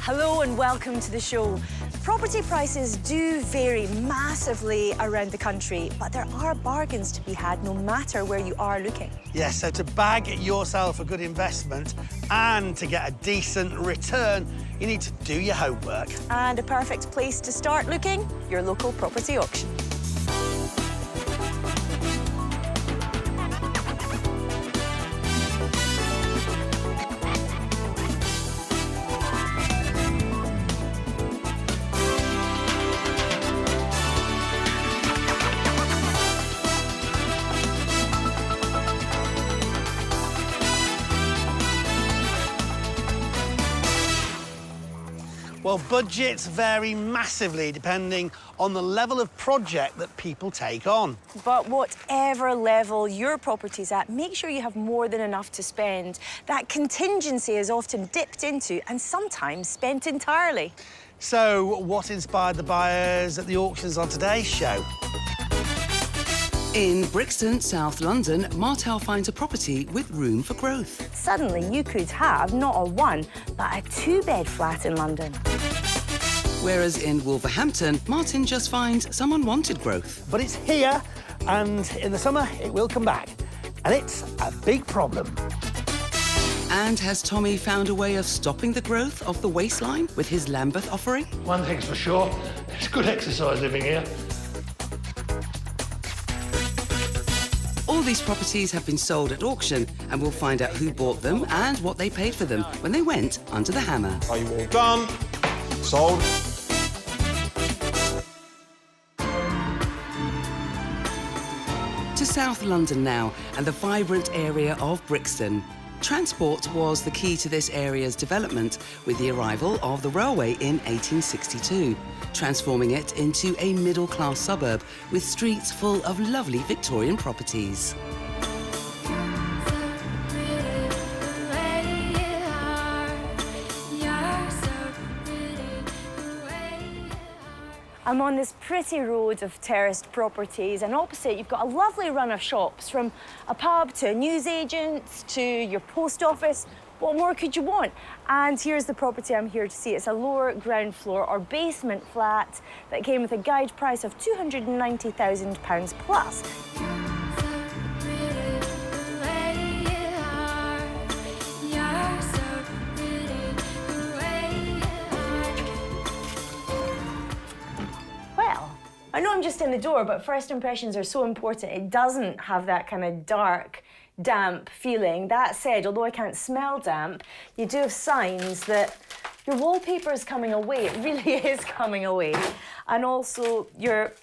Hello and welcome to the show. Property prices do vary massively around the country, but there are bargains to be had no matter where you are looking. Yes, so to bag yourself a good investment and to get a decent return, you need to do your homework. And a perfect place to start looking, your local property auction. Well, budgets vary massively depending on the level of project that people take on. But whatever level your property's at, make sure you have more than enough to spend. That contingency is often dipped into and sometimes spent entirely. So, what inspired the buyers at the auctions on today's show? In Brixton, South London, Martel finds a property with room for growth. Suddenly, you could have not a one, but a two-bed flat in London. Whereas in Wolverhampton, Martin just finds some unwanted growth. But it's here, and in the summer, it will come back. And it's a big problem. And has Tommy found a way of stopping the growth of the waistline with his Lambeth offering? One thing's for sure, it's good exercise living here. All these properties have been sold at auction, and we'll find out who bought them and what they paid for them when they went under the hammer. Are you all done? Sold? To South London now, and the vibrant area of Brixton. Transport was the key to this area's development with the arrival of the railway in 1862, transforming it into a middle-class suburb with streets full of lovely Victorian properties. I'm on this pretty road of terraced properties, and opposite you've got a lovely run of shops, from a pub to a newsagent to your post office. What more could you want? And here's the property I'm here to see. It's a lower ground floor or basement flat that came with a guide price of £290,000 plus. I know I'm just in the door, but first impressions are so important. It doesn't have that kind of dark, damp feeling. That said, although I can't smell damp, you do have signs that your wallpaper is coming away. It really is coming away. And also your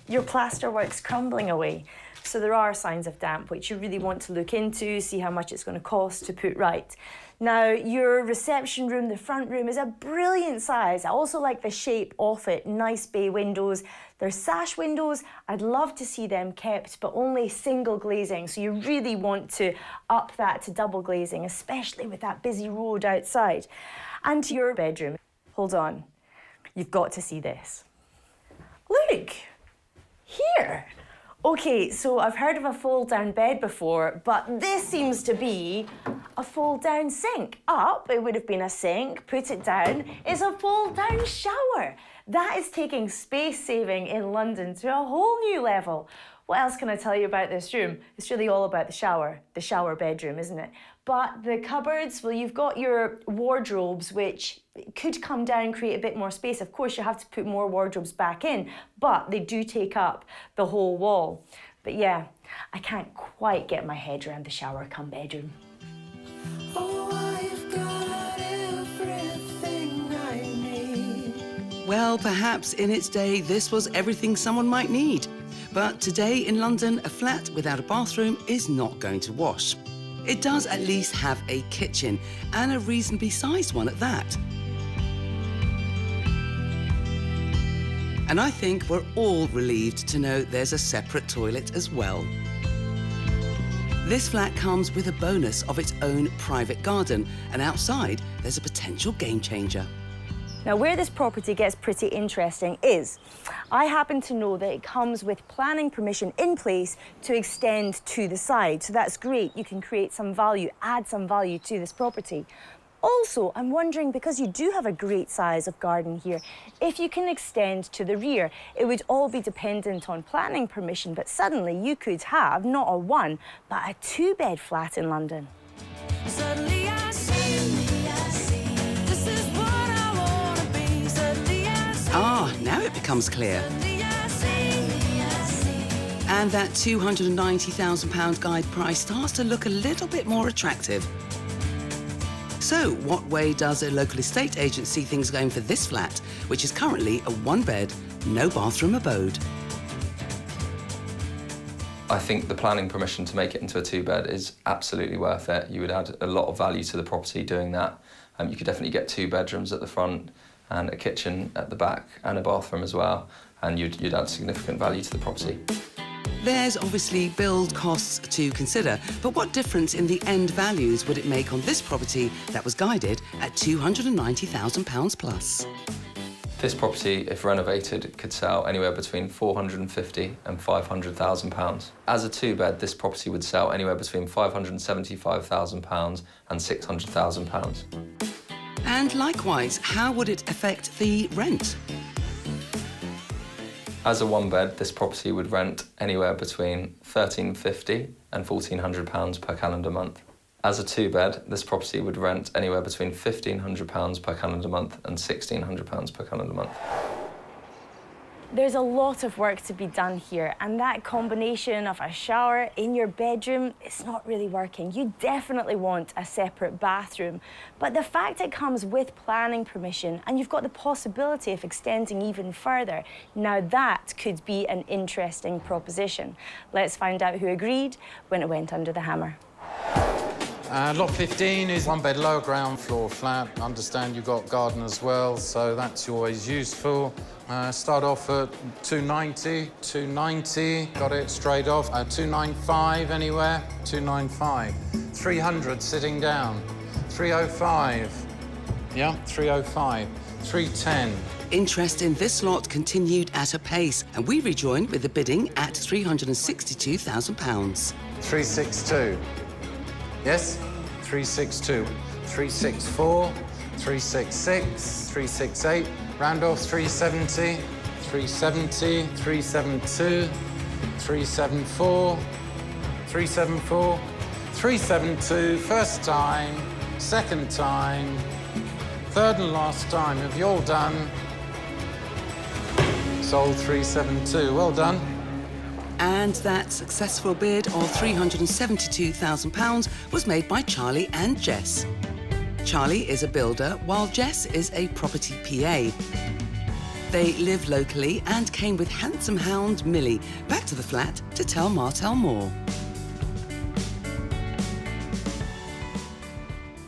plasterwork's crumbling away. So there are signs of damp, which you really want to look into, see how much it's going to cost to put right. Now, your reception room, the front room, is a brilliant size. I also like the shape of it. Nice bay windows. They're sash windows. I'd love to see them kept, but only single glazing. So you really want to up that to double glazing, especially with that busy road outside. And your bedroom. Hold on. You've got to see this. Look! Here! OK, so I've heard of a fold-down bed before, but this seems to be a fold-down sink. Up, it would have been a sink. Put it down, it's a fold-down shower. That is taking space saving in London to a whole new level. What else can I tell you about this room? It's really all about the shower bedroom, isn't it? But the cupboards, well, you've got your wardrobes, which could come down, create a bit more space. Of course, you have to put more wardrobes back in, but they do take up the whole wall. But yeah, I can't quite get my head around the shower cum bedroom. Oh, I've got everything I need. Well, perhaps in its day, this was everything someone might need. But today in London, a flat without a bathroom is not going to wash. It does at least have a kitchen, and a reasonably sized one at that. And I think we're all relieved to know there's a separate toilet as well. This flat comes with a bonus of its own private garden, and outside there's a potential game changer. Now, where this property gets pretty interesting is, I happen to know that it comes with planning permission in place to extend to the side. So that's great. You can create some value, add some value to this property. Also, I'm wondering, because you do have a great size of garden here, if you can extend to the rear. It would all be dependent on planning permission, but suddenly you could have not a one, but a two-bed flat in London. Suddenly I see, this is what I wanna be. Suddenly I see, Ah, now it becomes clear. suddenly I see. And that £290,000 guide price starts to look a little bit more attractive. So, what way does a local estate agent see things going for this flat, which is currently a one-bed, no-bathroom abode? I think the planning permission to make it into a two-bed is absolutely worth it. You would add a lot of value to the property doing that. You could definitely get 2 bedrooms at the front and a kitchen at the back and a bathroom as well, and you'd add significant value to the property. There's obviously build costs to consider, but what difference in the end values would it make on this property that was guided at £290,000 plus? This property, if renovated, could sell anywhere between £450,000 and £500,000. As a two-bed, this property would sell anywhere between £575,000 and £600,000. And likewise, how would it affect the rent? As a one-bed, this property would rent anywhere between £1,350 and £1,400 per calendar month. As a two-bed, this property would rent anywhere between £1,500 per calendar month and £1,600 per calendar month. There's a lot of work to be done here, and that combination of a shower in your bedroom, it's not really working. You definitely want a separate bathroom. But the fact it comes with planning permission and you've got the possibility of extending even further, now that could be an interesting proposition. Let's find out who agreed when it went under the hammer. Lot 15 is one bed low ground floor flat. Understand you've got garden as well, so that's always useful. Start off at 290, got it straight off. 295 anywhere, 295. 300 sitting down, 305. Yeah, 305. 310. Interest in this lot continued at a pace, and we rejoined with the bidding at £362,000. 362. Yes? 362. 364. 366. 368. Round off 370. 370. 372. 374. 374. 372. First time. Second time. Third and last time. Have you all done? Sold 372. Well done. And that successful bid of £372,000 was made by Charlie and Jess. Charlie is a builder, while Jess is a property PA. They live locally and came with handsome hound Millie back to the flat to tell Martel more.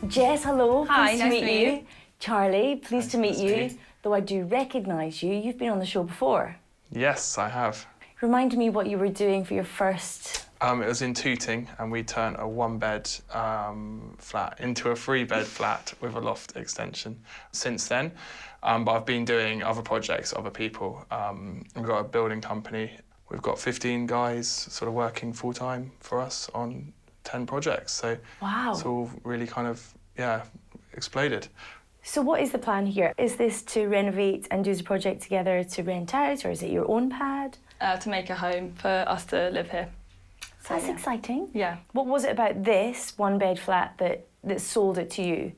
Jess, hello. Hi, Pleased nice to to meet meet you. Charlie, pleased to meet nice to you. meet you. Though I do recognise you, you've been on the show before. Yes, I have. Remind me what you were doing for your first... It was in Tooting, and we turned a one-bed flat into a three-bed flat with a loft extension since then. But I've been doing other projects, other people. We've got a building company. We've got 15 guys sort of working full-time for us on 10 projects. So Wow. it's all really kind of, exploded. So what is the plan here? Is this to renovate and do the project together to rent out, or is it your own pad? To make a home for us to live here. So, That's yeah. exciting. Yeah. What was it about this one-bed flat that sold it to you?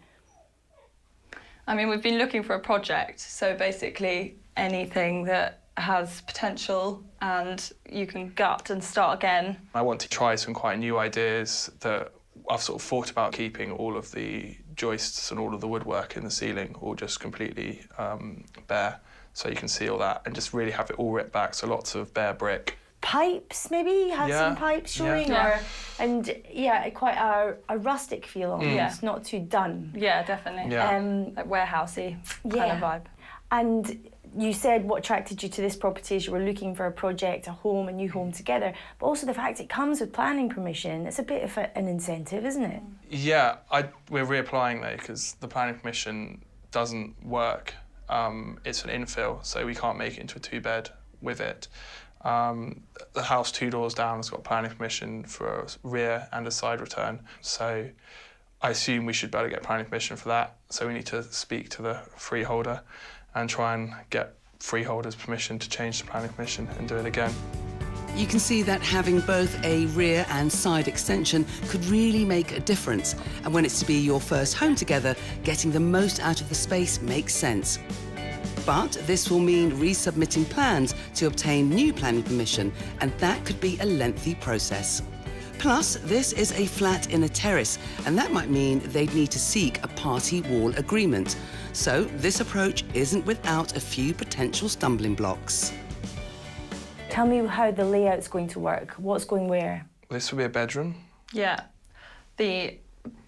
I mean, we've been looking for a project, so basically anything that has potential and you can gut and start again. I want to try some quite new ideas that I've sort of thought about keeping all of the joists and all of the woodwork in the ceiling all just completely bare, so you can see all that, and just really have it all ripped back, so lots of bare brick. Pipes, maybe? Have Yeah. some pipes showing? Yeah. Quite a rustic feel on it. Yeah. It's not too done. Yeah, definitely. Yeah. Like warehousey kind Yeah. of vibe. And you said what attracted you to this property is you were looking for a project, a home, a new home together, but also the fact it comes with planning permission. It's a bit of an incentive, isn't it? Yeah, we're reapplying though, because the planning permission doesn't work. It's an infill, so we can't make it into a two-bed with it. The house 2 doors down has got planning permission for a rear and a side return, so I assume we should be able to get planning permission for that. So we need to speak to the freeholder and try and get freeholders' permission to change the planning permission and do it again. You can see that having both a rear and side extension could really make a difference. And when it's to be your first home together, getting the most out of the space makes sense. But this will mean resubmitting plans to obtain new planning permission, and that could be a lengthy process. Plus, this is a flat in a terrace, and that might mean they'd need to seek a party wall agreement. So this approach isn't without a few potential stumbling blocks. Tell me how the layout's going to work. What's going where? This will be a bedroom. Yeah. The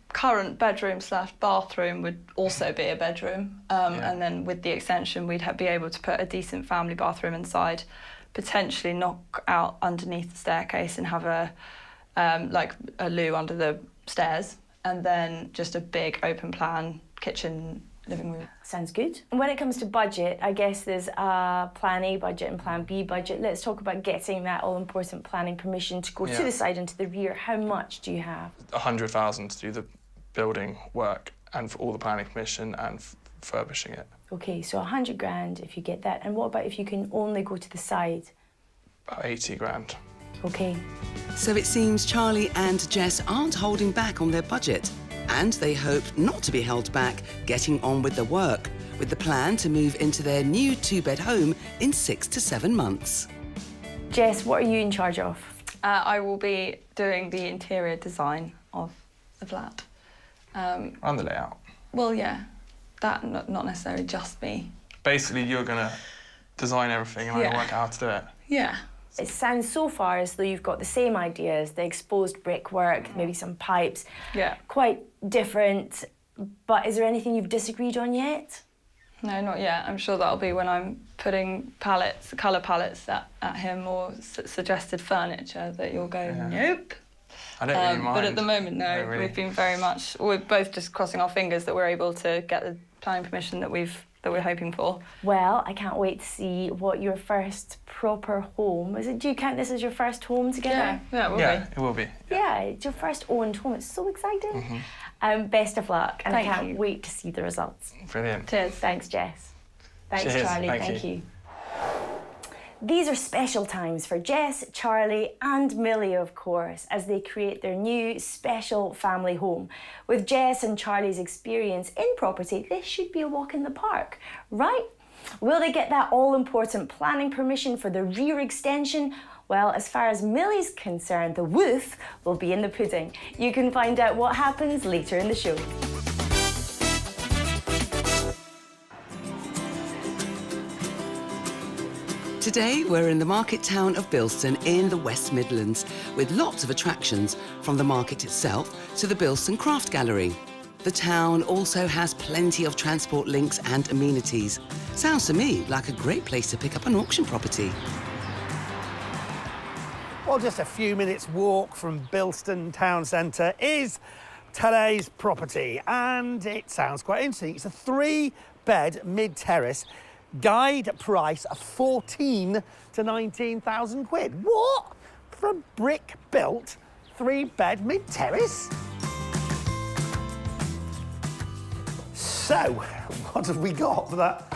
current bedroom/bathroom would also be a bedroom. And then with the extension, we'd be able to put a decent family bathroom inside, potentially knock out underneath the staircase and have a like a loo under the stairs, and then just a big open plan kitchen, living room. Sounds good. And when it comes to budget, I guess there's a plan A budget and plan B budget. Let's talk about getting that all-important planning permission to go to the side and to the rear. How much do you have? 100,000 to do the building work and for all the planning permission and furbishing it. Okay, so 100 grand if you get that. And what about if you can only go to the side? About 80 grand. Okay. So it seems Charlie and Jess aren't holding back on their budget, and they hope not to be held back getting on with the work, with the plan to move into their new two-bed home in 6 to 7 months. Jess, what are you in charge of? I will be doing the interior design of the flat. And the layout. Well, yeah, that not necessarily just me. Basically, you're going to design everything and I'm going to work out how to do it. Yeah. It sounds so far as though you've got the same ideas, the exposed brickwork, maybe some pipes. Yeah. Quite different, but is there anything you've disagreed on yet? No, not yet. I'm sure that'll be when I'm putting palettes, colour palettes at him, or suggested furniture that you'll go, nope. I don't really mind. But at the moment, no. Really. We've been we're both just crossing our fingers that we're able to get the planning permission that we're hoping for. Well, I can't wait to see what your first proper home is. Do you count this as your first home together? Yeah, it will be. It will be. Yeah, it's your first owned home. It's so exciting. Best of luck, and I can't wait to see the results. Brilliant. Cheers. Thanks, Jess. Thanks, Cheers. Charlie. Thank you. These are special times for Jess, Charlie and Millie, of course, as they create their new special family home. With Jess and Charlie's experience in property, this should be a walk in the park, right? Will they get that all-important planning permission for the rear extension? Well, as far as Millie's concerned, the woof will be in the pudding. You can find out what happens later in the show. Today, we're in the market town of Bilston in the West Midlands, with lots of attractions, from the market itself to the Bilston Craft Gallery. The town also has plenty of transport links and amenities. Sounds to me like a great place to pick up an auction property. Well, just a few minutes walk from Bilston town centre is today's property, and it sounds quite interesting. It's a 3-bed mid-terrace. Guide price of 14 to 19,000 quid. What? For a brick-built 3-bed mid-terrace? So, what have we got for that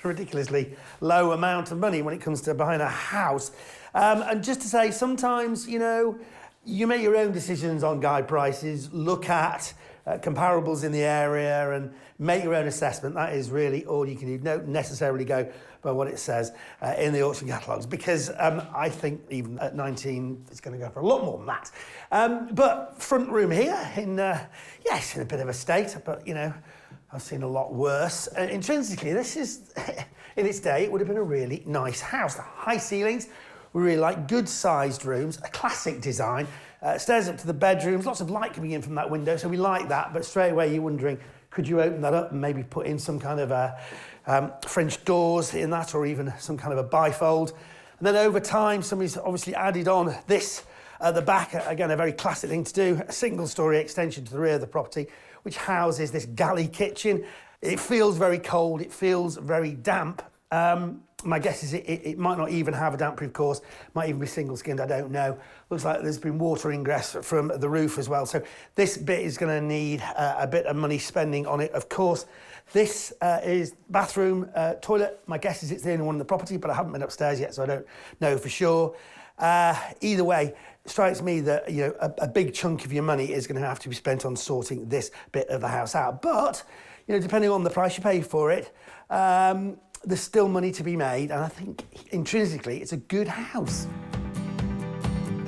ridiculously low amount of money when it comes to buying a house? And just to say, sometimes, you know, you make your own decisions on guide prices, look at comparables in the area and make your own assessment. That is really all you can do. Don't necessarily go by what it says in the auction catalogues, because I think even at 19, it's going to go for a lot more than that. But front room here, yes, in a bit of a state, but, you know, I've seen a lot worse. Intrinsically, this is, in its day, it would have been a really nice house. The high ceilings, we really like good-sized rooms, a classic design. Stairs up to the bedrooms, lots of light coming in from that window, so we like that, but straight away you're wondering, could you open that up and maybe put in some kind of French doors in that, or even some kind of a bifold? And then over time, somebody's obviously added on this at the back, again, a very classic thing to do, a single-storey extension to the rear of the property, which houses this galley kitchen. It feels very cold, it feels very damp. My guess is it might not even have a damp-proof course, might even be single-skinned, I don't know. Looks like there's been water ingress from the roof as well. So this bit is going to need a bit of money spending on it, of course. This is bathroom, toilet. My guess is it's the only one in the property, but I haven't been upstairs yet, so I don't know for sure. Either way, it strikes me that a big chunk of your money is going to have to be spent on sorting this bit of the house out. But depending on the price you pay for it, there's still money to be made, and I think intrinsically it's a good house.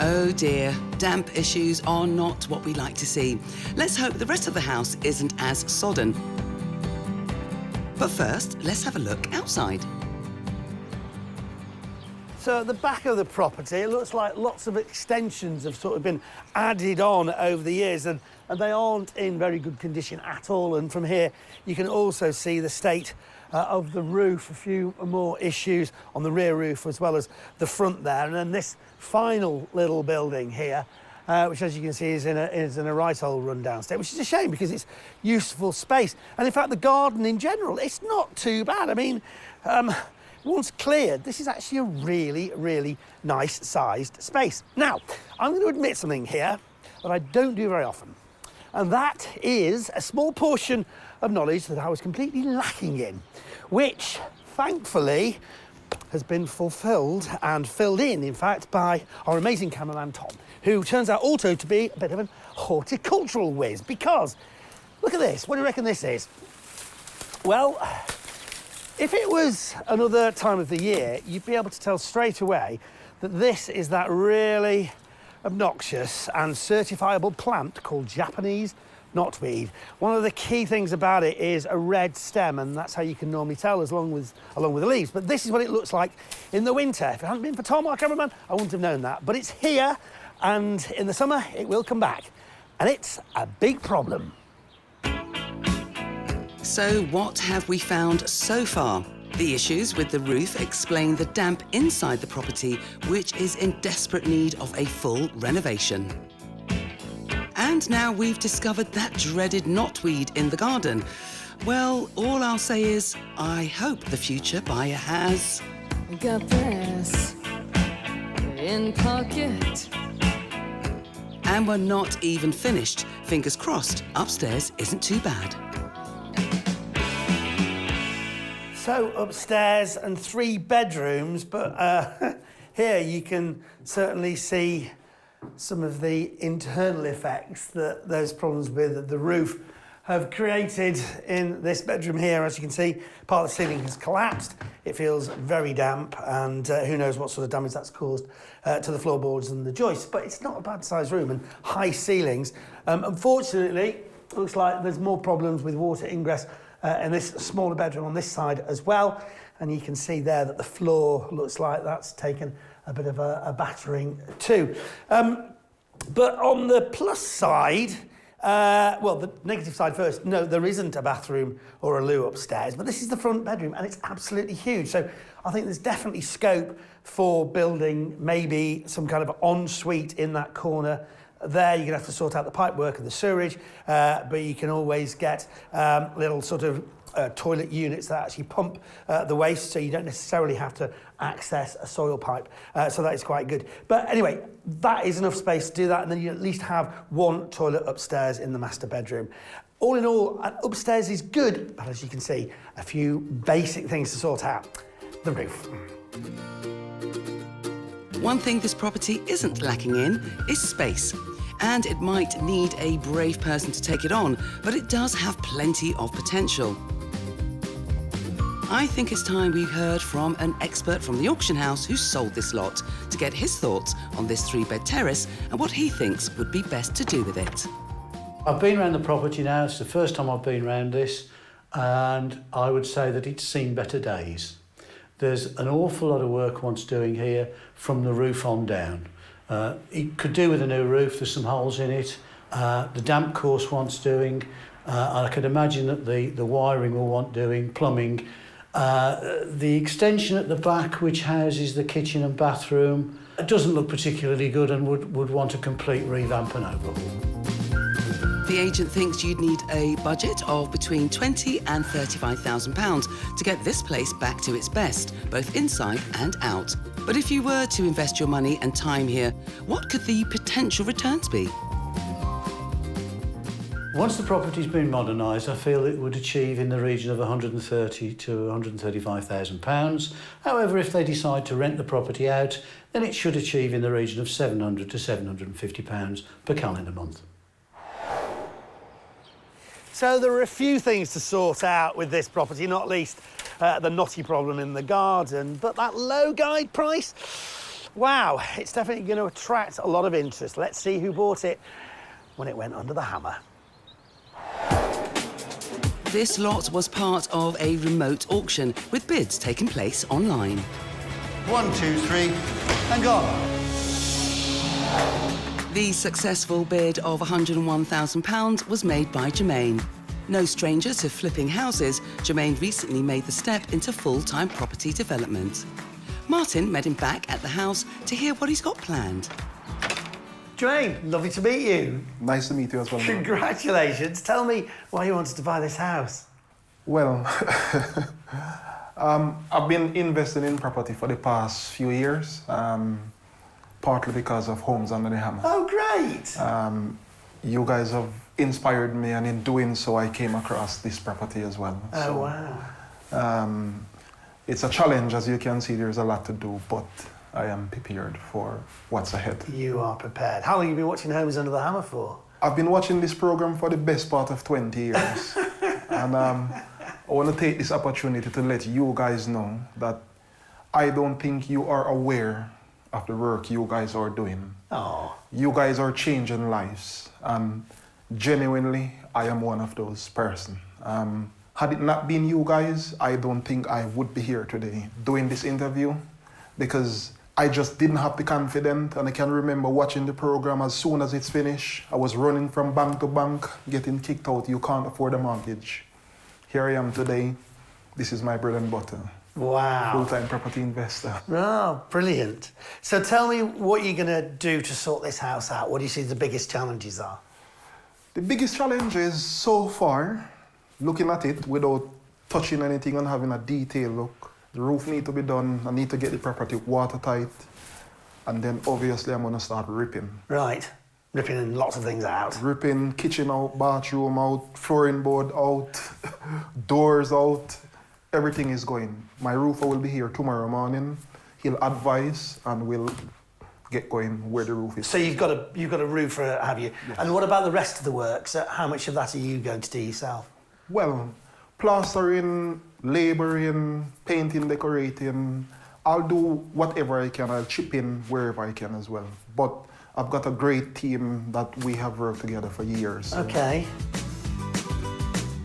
Oh dear, damp issues are not what we like to see. Let's hope the rest of the house isn't as sodden. But first, let's have a look outside. So at the back of the property, it looks like lots of extensions have sort of been added on over the years, and they aren't in very good condition at all. And from here, you can also see the state of the roof, a few more issues on the rear roof as well as the front there. And then this final little building here, which as you can see is in a right old rundown state, which is a shame because it's useful space. And in fact, the garden in general, it's not too bad. I mean, once cleared, this is actually a really, really nice sized space. Now, I'm going to admit something here that I don't do very often. And that is a small portion of knowledge that I was completely lacking in, which thankfully has been fulfilled and filled in fact, by our amazing cameraman, Tom, who turns out also to be a bit of an horticultural whiz, because look at this. What do you reckon this is? Well, if it was another time of the year, you'd be able to tell straight away that this is that really obnoxious and certifiable plant called Japanese knotweed. One of the key things about it is a red stem, and that's how you can normally tell along with the leaves. But this is what it looks like in the winter. If it hadn't been for Tom, our cameraman, I wouldn't have known that. But it's here, and in the summer, it will come back. And it's a big problem. So what have we found so far? The issues with the roof explain the damp inside the property, which is in desperate need of a full renovation. And now we've discovered that dreaded knotweed in the garden. Well, all I'll say is, I hope the future buyer has Got this in pocket. And we're not even finished. Fingers crossed, upstairs isn't too bad. So upstairs and 3 bedrooms, but here you can certainly see some of the internal effects that those problems with the roof have created in this bedroom here. As you can see, part of the ceiling has collapsed. It feels very damp, and who knows what sort of damage that's caused to the floorboards and the joists. But it's not a bad sized room and high ceilings. Unfortunately, it looks like there's more problems with water ingress in this smaller bedroom on this side as well. And you can see there that the floor looks like that's taken a bit of a battering too. But on the plus side, well, the negative side first, no, there isn't a bathroom or a loo upstairs, but this is the front bedroom and it's absolutely huge. So I think there's definitely scope for building maybe some kind of ensuite in that corner there. You're going to have to sort out the pipework and the sewerage, but you can always get little sort of toilet units that actually pump the waste, so you don't necessarily have to access a soil pipe. So that is quite good. But anyway, that is enough space to do that, and then you at least have 1 toilet upstairs in the master bedroom. All in all, upstairs is good, but as you can see, a few basic things to sort out. The roof. One thing this property isn't lacking in is space. And it might need a brave person to take it on, but it does have plenty of potential. I think it's time we heard from an expert from the auction house who sold this lot to get his thoughts on this 3-bed terrace and what he thinks would be best to do with it. I've been around the property now. It's the first time I've been around this, and I would say that it's seen better days. There's an awful lot of work wants doing here from the roof on down. It could do with a new roof. There's some holes in it. The damp course wants doing. I could imagine that the wiring will want doing, plumbing. The extension at the back, which houses the kitchen and bathroom, it doesn't look particularly good and would want a complete revamp and overhaul. The agent thinks you'd need a budget of between £20,000 and £35,000 to get this place back to its best, both inside and out. But if you were to invest your money and time here, what could the potential returns be? Once the property's been modernised, I feel it would achieve in the region of £130,000 to £135,000. However, if they decide to rent the property out, then it should achieve in the region of £700 to £750 per calendar month. So there are a few things to sort out with this property, not least the knotty problem in the garden, but that low guide price, wow, it's definitely going to attract a lot of interest. Let's see who bought it when it went under the hammer. This lot was part of a remote auction with bids taking place online. 1, 2, 3, and gone. The successful bid of £101,000 was made by Jermaine. No stranger to flipping houses, Jermaine recently made the step into full-time property development. Martin met him back at the house to hear what he's got planned. Jermaine, lovely to meet you. Nice to meet you as well. Congratulations. Tell me why you wanted to buy this house. Well, I've been investing in property for the past few years, partly because of Homes Under the Hammer. Oh, great. You guys have inspired me, and in doing so, I came across this property as well. Oh, wow. It's a challenge, as you can see, there's a lot to do, but I am prepared for what's ahead. You are prepared. How long have you been watching Homes Under the Hammer for? I've been watching this program for the best part of 20 years. And I want to take this opportunity to let you guys know that I don't think you are aware of the work you guys are doing. Oh. You guys are changing lives. Genuinely, I am one of those persons. Had it not been you guys, I don't think I would be here today doing this interview, because I just didn't have the confidence, and I can remember watching the program as soon as it's finished. I was running from bank to bank, getting kicked out. You can't afford a mortgage. Here I am today. This is my bread and butter. Wow. Full-time property investor. Oh, brilliant. So tell me what you're going to do to sort this house out. What do you see the biggest challenges are? The biggest challenge is, so far, looking at it without touching anything and having a detailed look. The roof needs to be done. I need to get the property watertight. And then obviously I'm going to start ripping. Right. Ripping lots of things out. Ripping kitchen out, bathroom out, flooring board out, doors out. Everything is going. My roofer will be here tomorrow morning. He'll advise and we'll get going where the roof is. So you've got a roofer, have you? Yes. And what about the rest of the work? So how much of that are you going to do yourself? Well, plastering, labouring, painting, decorating. I'll do whatever I can. I'll chip in wherever I can as well. But I've got a great team that we have worked together for years. So. Okay.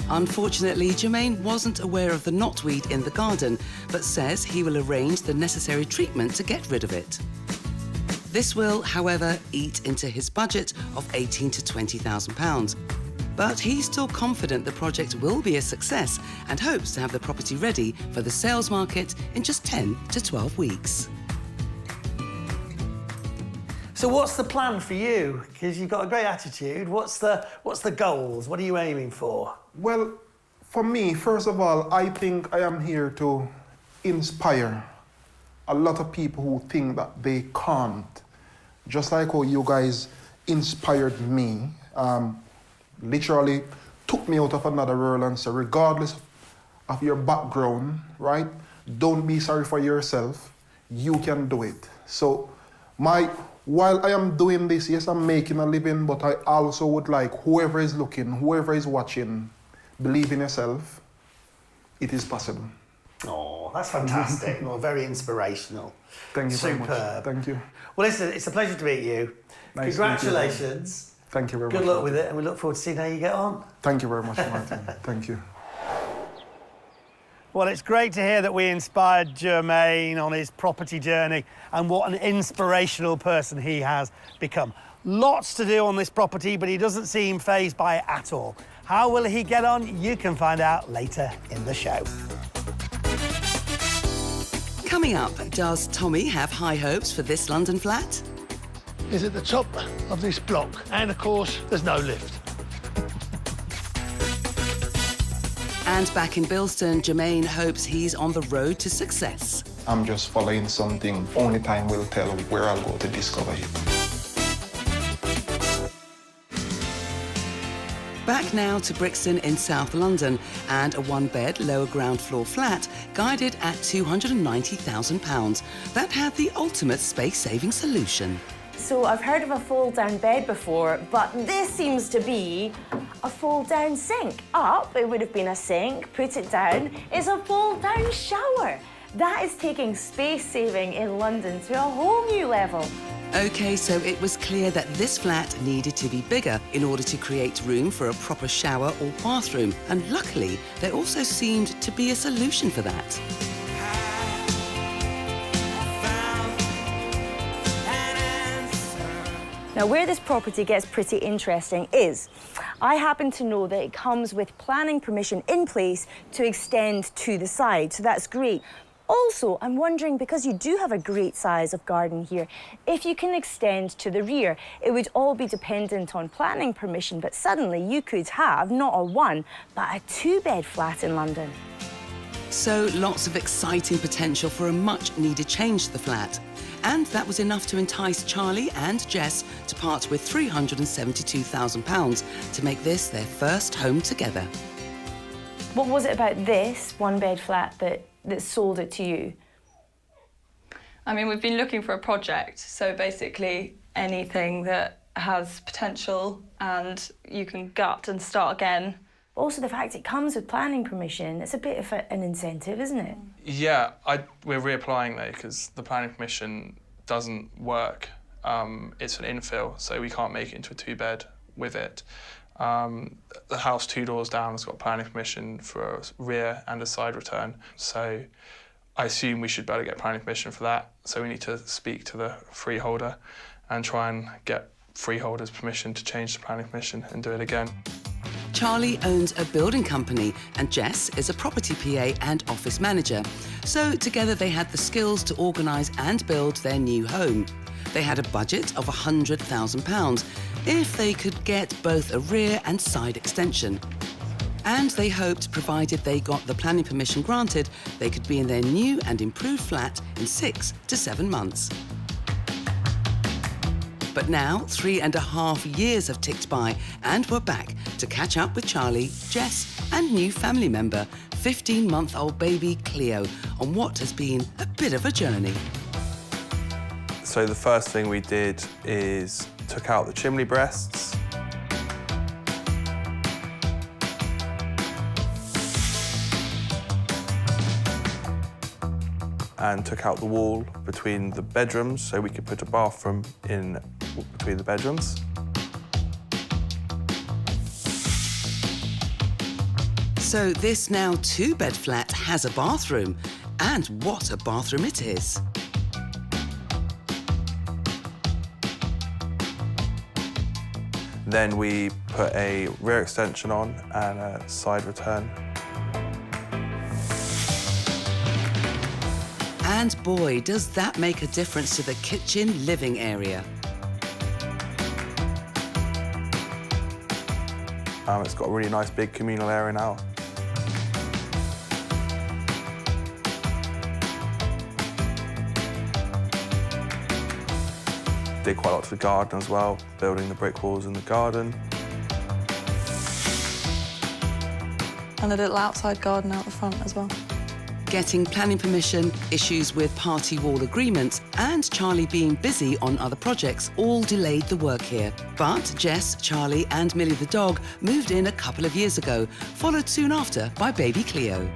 Unfortunately, Jermaine wasn't aware of the knotweed in the garden, but says he will arrange the necessary treatment to get rid of it. This will, however, eat into his budget of £18,000 to £20,000. But he's still confident the project will be a success and hopes to have the property ready for the sales market in just 10 to 12 weeks. So what's the plan for you? Because you've got a great attitude. What's the goals? What are you aiming for? Well, for me, first of all, I think I am here to inspire a lot of people who think that they can't. Just like how you guys inspired me, literally took me out of another world and said, regardless of your background, right? Don't be sorry for yourself. You can do it. So while I am doing this, yes, I'm making a living, but I also would like whoever is looking, whoever is watching, believe in yourself. It is possible. Oh, that's fantastic. Well, very inspirational. Thank you very much. Superb. Thank you. Well, listen, it's a pleasure to meet you. Nice to meet you. Congratulations. Thank you very much. Good luck with it, and we look forward to seeing how you get on. Thank you very much, Martin. Thank you. Well, it's great to hear that we inspired Jermaine on his property journey and what an inspirational person he has become. Lots to do on this property, but he doesn't seem fazed by it at all. How will he get on? You can find out later in the show. Coming up, does Tommy have high hopes for this London flat? Is at the top of this block, and of course, there's no lift. And back in Bilston, Jermaine hopes he's on the road to success. I'm just following something. Only time will tell where I'll go to discover it. Back now to Brixton in South London and a one-bed, lower ground floor flat guided at £290,000. That had the ultimate space-saving solution. So I've heard of a fold-down bed before, but this seems to be a fold-down sink. Up, it would have been a sink, put it down, is a fold-down shower. That is taking space-saving in London to a whole new level. OK, so it was clear that this flat needed to be bigger in order to create room for a proper shower or bathroom. And luckily, there also seemed to be a solution for that. Now, where this property gets pretty interesting is, I happen to know that it comes with planning permission in place to extend to the side, so that's great. Also, I'm wondering, because you do have a great size of garden here, if you can extend to the rear. It would all be dependent on planning permission, but suddenly you could have not a one, but a two-bed flat in London. So lots of exciting potential for a much-needed change to the flat. And that was enough to entice Charlie and Jess to part with £372,000 to make this their first home together. What was it about this one-bed flat that sold it to you? I mean, we've been looking for a project, so basically anything that has potential and you can gut and start again. Also, the fact it comes with planning permission, it's a bit of an incentive, isn't it? Yeah, we're reapplying though because the planning permission doesn't work. It's an infill, so we can't make it into a two-bed with it. The house 2 doors down has got planning permission for a rear and a side return, so I assume we should be able to get planning permission for that. So we need to speak to the freeholder and try and get freeholder's permission to change the planning permission and do it again. Charlie owns a building company and Jess is a property PA and office manager. So together they had the skills to organise and build their new home. They had a budget of £100,000 if they could get both a rear and side extension. And they hoped, provided they got the planning permission granted, they could be in their new and improved flat in 6 to 7 months. But now, 3.5 years have ticked by and we're back to catch up with Charlie, Jess and new family member, 15-month-old baby Cleo, on what has been a bit of a journey. So the first thing we did is took out the chimney breasts. And took out the wall between the bedrooms so we could put a bathroom in between the bedrooms. So this now 2-bed flat has a bathroom, and what a bathroom it is. Then we put a rear extension on and a side return. And boy, does that make a difference to the kitchen living area. It's got a really nice big communal area now. Did quite a lot to the garden as well, building the brick walls in the garden. And a little outside garden out the front as well. Getting planning permission, issues with party wall agreements, and Charlie being busy on other projects all delayed the work here. But Jess, Charlie and Millie the dog moved in a couple of years ago, followed soon after by baby Cleo.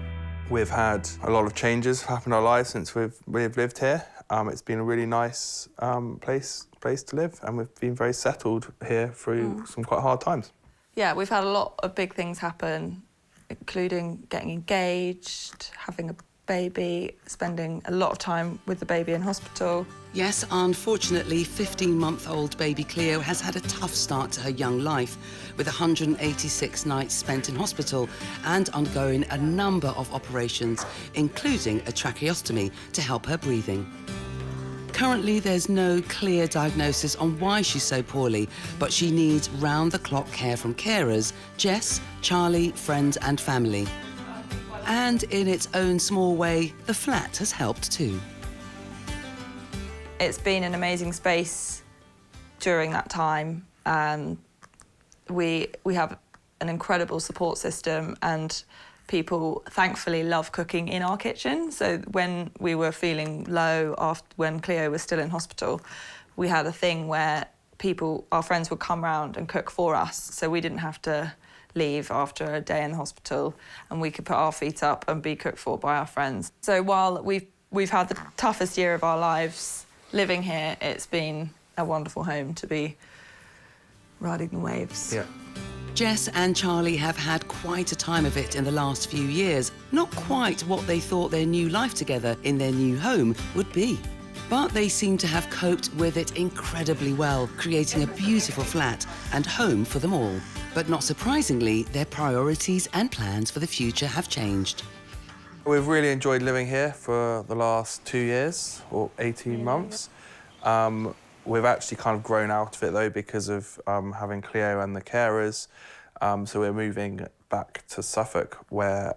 We've had a lot of changes happen in our lives since we've lived here. It's been a really nice place to live, and we've been very settled here through some quite hard times. Yeah, we've had a lot of big things happen, including getting engaged, having a baby, spending a lot of time with the baby in hospital. Yes, unfortunately, 15-month-old baby Cleo has had a tough start to her young life, with 186 nights spent in hospital and undergoing a number of operations, including a tracheostomy to help her breathing. Currently, there's no clear diagnosis on why she's so poorly, but she needs round-the-clock care from carers, Jess, Charlie, friends and family. And in its own small way, the flat has helped too. It's been an amazing space during that time. We have an incredible support system, and people thankfully love cooking in our kitchen. So when we were feeling low when Cleo was still in hospital, we had a thing where our friends would come round and cook for us, so we didn't have to leave after a day in the hospital, and we could put our feet up and be cooked for by our friends. So while we've had the toughest year of our lives living here, it's been a wonderful home to be riding the waves. Yeah. Jess and Charlie have had quite a time of it in the last few years. Not quite what they thought their new life together in their new home would be. But they seem to have coped with it incredibly well, creating a beautiful flat and home for them all. But not surprisingly, their priorities and plans for the future have changed. We've really enjoyed living here for the last 2 years, or 18 months. We've actually kind of grown out of it, though, because of having Cleo and the carers. So we're moving back to Suffolk, where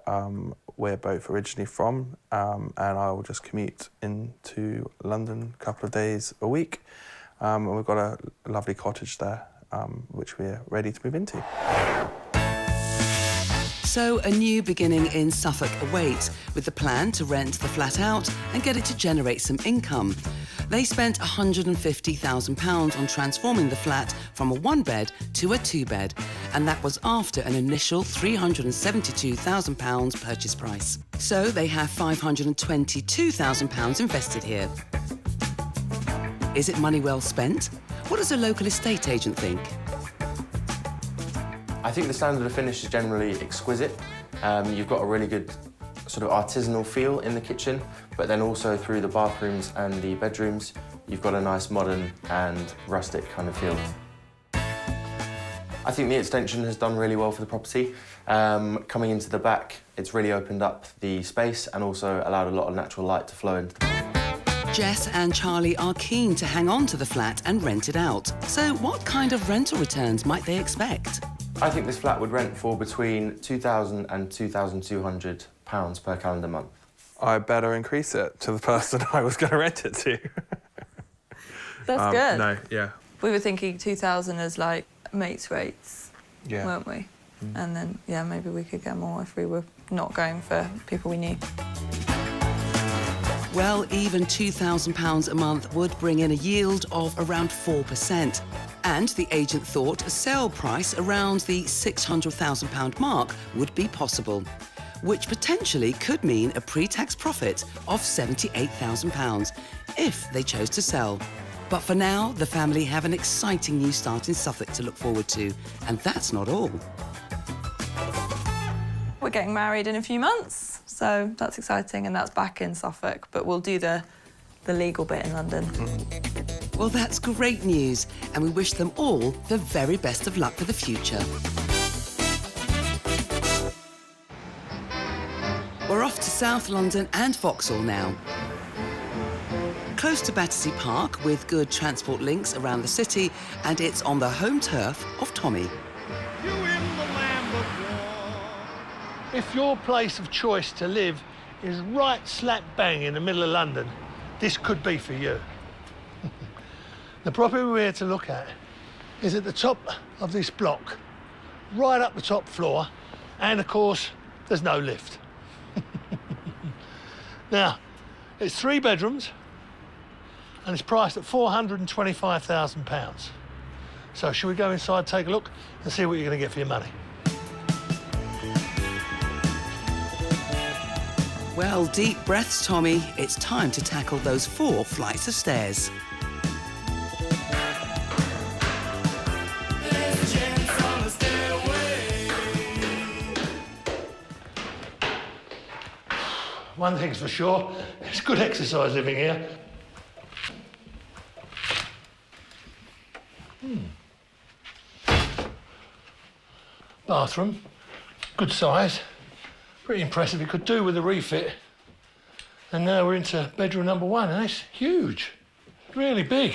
we're both originally from, and I will just commute into London a couple of days a week. And we've got a lovely cottage there, which we're ready to move into. So a new beginning in Suffolk awaits, with the plan to rent the flat out and get it to generate some income. They spent £150,000 on transforming the flat from a one-bed to a two-bed, and that was after an initial £372,000 purchase price. So they have £522,000 invested here. Is it money well spent? What does a local estate agent think? I think the standard of finish is generally exquisite. You've got a really good sort of artisanal feel in the kitchen, but then also through the bathrooms and the bedrooms, you've got a nice modern and rustic kind of feel. I think the extension has done really well for the property. Coming into the back, it's really opened up the space and also allowed a lot of natural light to flow into the Jess and Charlie are keen to hang on to the flat and rent it out. So what kind of rental returns might they expect? I think this flat would rent for between £2,000 and £2,200 per calendar month. I better increase it to the person I was going to rent it to. That's good. No, yeah. We were thinking 2,000 as like mates rates, Yeah. weren't we? And then, yeah, maybe we could get more if we were not going for people we knew. Well, even £2,000 a month would bring in a yield of around 4%. And the agent thought a sale price around the £600,000 mark would be possible, which potentially could mean a pre-tax profit of £78,000 if they chose to sell. But for now, the family have an exciting new start in Suffolk to look forward to, and that's not all. We're getting married in a few months, so that's exciting, and that's back in Suffolk, but we'll do the legal bit in London. Well, that's great news, and we wish them all the very best of luck for the future. We're off to South London and Vauxhall now. Close to Battersea Park, with good transport links around the city, and it's on the home turf of Tommy. If your place of choice to live is right slap bang in the middle of London, this could be for you. The property we're here to look at is at the top of this block, right up the top floor, and of course, there's no lift. Now, it's 3 bedrooms, and it's priced at £425,000. So should we go inside, take a look, and see what you're going to get for your money? Well, deep breaths, Tommy. It's time to tackle those 4 flights of stairs. One thing's for sure, it's good exercise living here. Bathroom, good size, pretty impressive. It could do with a refit. And now we're into bedroom number 1, and it's huge, really big.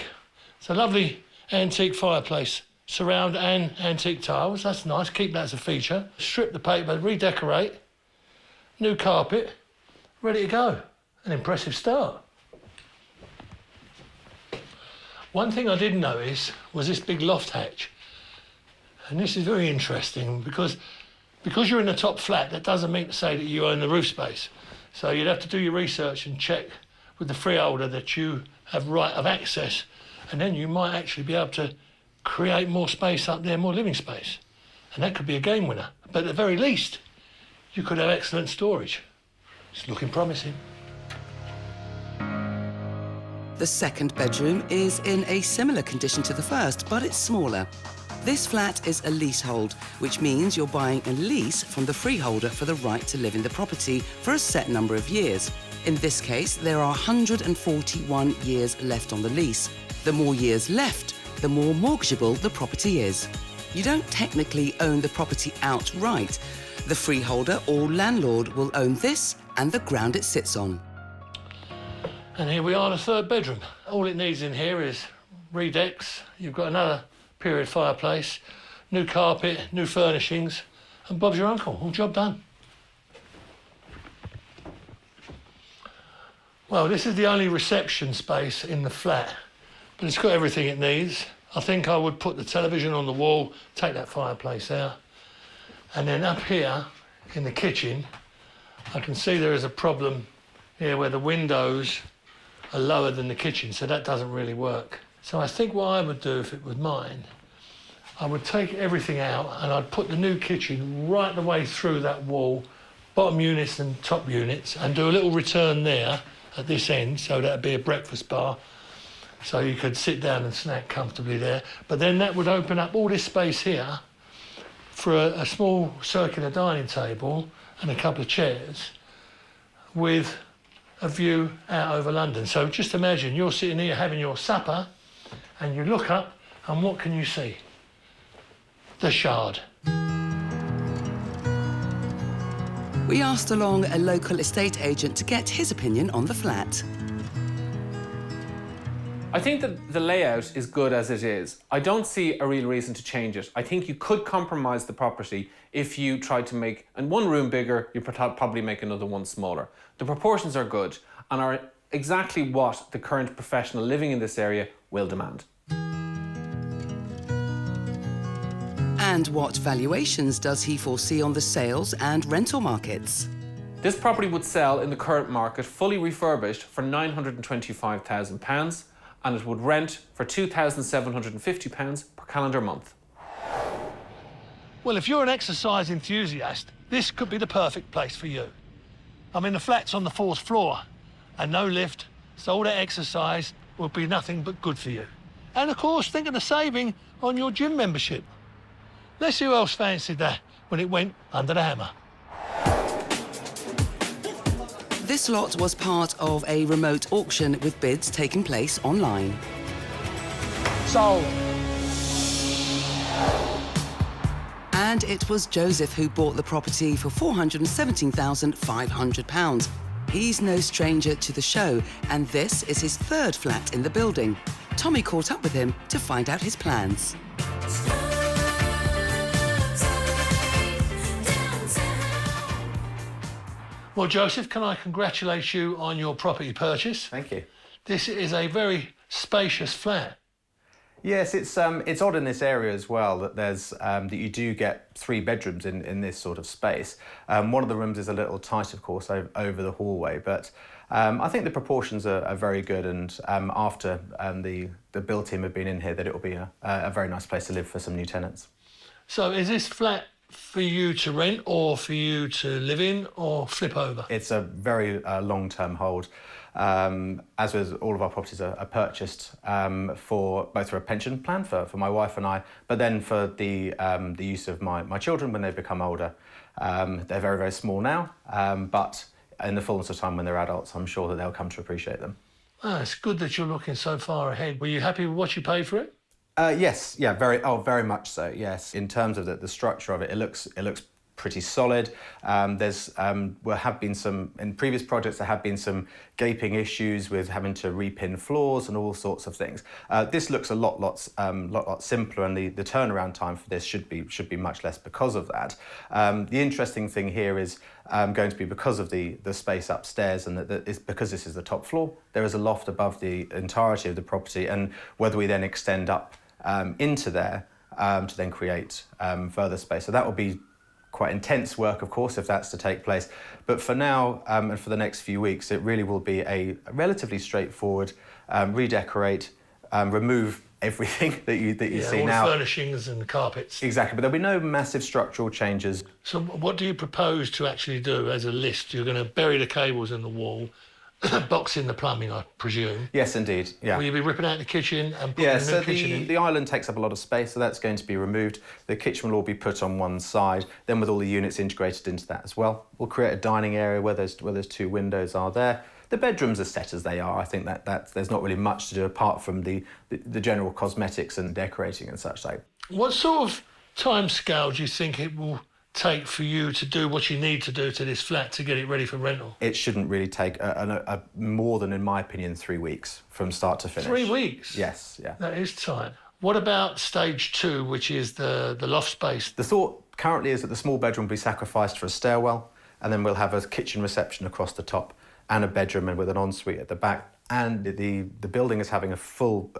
It's a lovely antique fireplace, surround and antique tiles. That's nice, keep that as a feature. Strip the paper, redecorate. new carpet, ready to go. An impressive start. One thing I did notice was this big loft hatch. And this is very interesting because you're in the top flat, that doesn't mean to say that you own the roof space. So you'd have to do your research and check with the freeholder that you have right of access, and then you might actually be able to create more space up there, more living space. And that could be a game winner. But at the very least, you could have excellent storage. It's looking promising. The second bedroom is in a similar condition to the first, but it's smaller. This flat is a leasehold, which means you're buying a lease from the freeholder for the right to live in the property for a set number of years. In this case, there are 141 years left on the lease. The more years left, the more mortgageable the property is. You don't technically own the property outright. The freeholder or landlord will own this and the ground it sits on. And here we are, the third bedroom. All it needs in here is redecks. You've got another period fireplace, new carpet, new furnishings, and Bob's your uncle. All job done. Well, this is the only reception space in the flat, but it's got everything it needs. I think I would put the television on the wall, take that fireplace out, and then up here in the kitchen, I can see there is a problem here where the windows are lower than the kitchen, so that doesn't really work. So I think what I would do if it was mine, I would take everything out and I'd put the new kitchen right the way through that wall, bottom units and top units, and do a little return there at this end, so that'd be a breakfast bar, so you could sit down and snack comfortably there. But then that would open up all this space here for a small circular dining table and a couple of chairs with a view out over London. So just imagine you're sitting here having your supper and you look up and what can you see? The Shard. We asked along a local estate agent to get his opinion on the flat. I think that the layout is good as it is. I don't see a real reason to change it. I think you could compromise the property if you tried to make one room bigger, you probably make another one smaller. The proportions are good and are exactly what the current professional living in this area will demand. And what valuations does he foresee on the sales and rental markets? This property would sell in the current market fully refurbished for £925,000 and it would rent for £2,750 per calendar month. Well, if you're an exercise enthusiast, this could be the perfect place for you. I mean, the flat's on the 4th floor and no lift, so all that exercise will be nothing but good for you. And of course, think of the saving on your gym membership. Let's see who else fancied that when it went under the hammer. This lot was part of a remote auction with bids taking place online. Sold. And it was Joseph who bought the property for £417,500. He's no stranger to the show, and this is his third flat in the building. Tommy caught up with him to find out his plans. Well, Joseph, can I congratulate you on your property purchase? Thank you. This is a very spacious flat. Yes, it's odd in this area as well that there's that you do get 3 bedrooms in this sort of space. One of the rooms is a little tight, of course, over the hallway, but I think the proportions are very good, and after the build team have been in here, that it will be a very nice place to live for some new tenants. So is this flat for you to rent or for you to live in or flip over? It's a very long-term hold. As with all of our properties are purchased for both for a pension plan for my wife and I, but then for the use of my children when they become older. They're very, very small now, but in the fullness of time when they're adults, I'm sure that they'll come to appreciate them. Oh, it's good that you're looking so far ahead. Were you happy with what you paid for it? Yes, yeah, very much so. Yes, in terms of the structure of it, it looks pretty solid. Have been some, in previous projects, there have been some gaping issues with having to repin floors and all sorts of things. This looks a lot simpler, and the turnaround time for this should be much less because of that. The interesting thing here is going to be because of the space upstairs, and because this is the top floor, there is a loft above the entirety of the property, and whether we then extend up into there to then create further space. So that will be quite intense work, of course, if that's to take place. But for now, and for the next few weeks, it really will be a relatively straightforward redecorate, remove everything that you see all now. The furnishings and carpets. Exactly, but there'll be no massive structural changes. So what do you propose to actually do as a list? You're going to bury the cables in the wall, box in the plumbing, I presume. Yes, indeed. Yeah. Will you be ripping out the kitchen and putting a new kitchen in? The island takes up a lot of space, so that's going to be removed. The kitchen will all be put on one side, then with all the units integrated into that as well. We'll create a dining area where those 2 windows are there. The bedrooms are set as they are. I think that there's not really much to do apart from the general cosmetics and decorating and such like. What sort of time scale do you think it will take for you to do what you need to do to this flat to get it ready for rental? It shouldn't really take more than, in my opinion, 3 weeks from start to finish. 3 weeks? Yes, yeah. That is time. What about stage 2, which is the loft space? The thought currently is that the small bedroom will be sacrificed for a stairwell, and then we'll have a kitchen reception across the top and a bedroom and with an ensuite at the back. And the building is having a full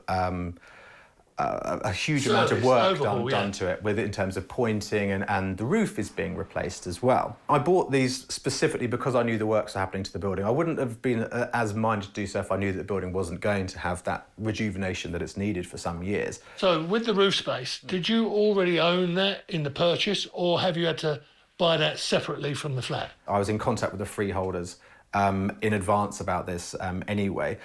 a huge amount of work done to it, in terms of pointing, and the roof is being replaced as well. I bought these specifically because I knew the works are happening to the building. I wouldn't have been as minded to do so if I knew that the building wasn't going to have that rejuvenation that it's needed for some years. So with the roof space, did you already own that in the purchase, or have you had to buy that separately from the flat? I was in contact with the freeholders in advance about this anyway.